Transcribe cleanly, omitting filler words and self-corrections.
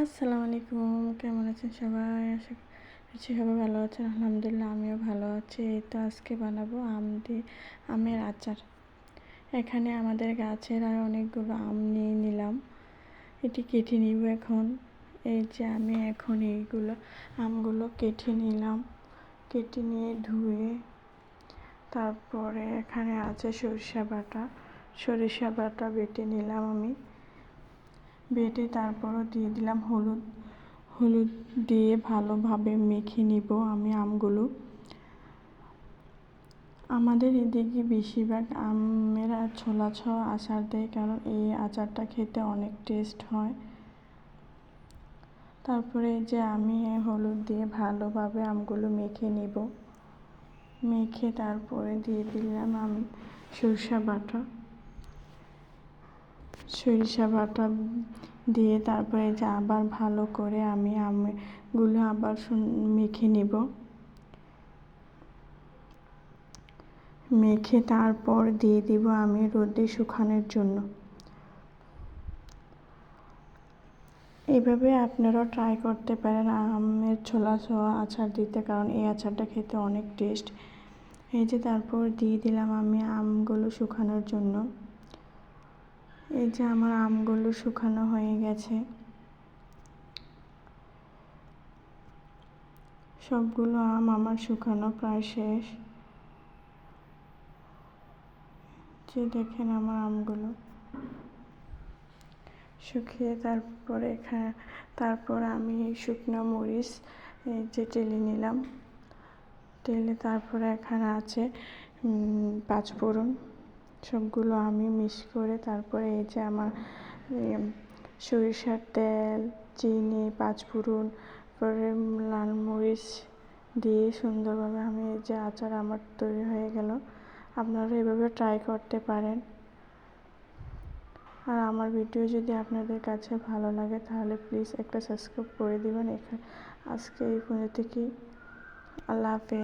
আসসালামু আলাইকুম, কেমন আছেন সবাই? আশা করছি সবাই ভালো আছেন। আলহামদুলিল্লাহ আমিও ভালো আছি। এই তো আজকে বানাবো আমের আচার। এখানে আমাদের গাছের আর অনেকগুলো আম নিয়ে নিলাম। এটি কেটে নিব এখন। এই যে আমি এখন এইগুলো আমগুলো কেটে নিলাম। কেটে নিয়ে ধুয়ে তারপরে এখানে আছে সরিষা বাটা বেটে নিলাম আমি। বেটে তারপরও দিয়ে দিলাম হলুদ দিয়ে ভালোভাবে মেখে নিব আমি আমগুলো। আমাদের এদিকে বেশিরভাগ আমের ছোলা আচার দেয়, কারণ এই আচারটা খেতে অনেক টেস্ট হয়। তারপরে যে আমি হলুদ দিয়ে ভালোভাবে আমগুলো মেখে নিব। মেখে তারপরে দিয়ে দিলাম আমি সরিষা বাটা দিয়ে তারপরে যে আবার ভালো করে আমি আমগুলো আবার মেখে নিব। মেখে তারপর দিয়ে দিব আমি রোদে শুকানোর জন্য। এইভাবে আপনারাও ট্রাই করতে পারেন আমের ছোলা আচার দিতে, কারণ এই আচারটা খেতে অনেক টেস্ট। এই যে তারপর দিয়ে দিলাম আমি আমগুলো শুকানোর জন্য। এই যে আমার আমগুলো শুকানো হয়ে গেছে। সবগুলো আম আমার শুকানো প্রায় শেষ। যে দেখেন আমার আমগুলো শুকিয়ে তারপর আমি শুকনো মরিচ যে টেলে নিলাম। তারপরে এখানে আছে পাঁচফোড়ন। সবগুলো আমি মিক্স করে তারপরে এই যে আমার সরিষার তেল, চিনি, পাঁচফোড়ন, পরে লাল মরিচ দিয়ে সুন্দরভাবে আমি এই যে আচার আমার তৈরি হয়ে গেল। আপনারা এভাবে ট্রাই করতে পারেন। আর আমার ভিডিও যদি আপনাদের কাছে ভালো লাগে তাহলে প্লিজ একটা সাবস্ক্রাইব করে দিবেন। আজকে এই পর্যন্ত, আল্লাহ হাফেজ।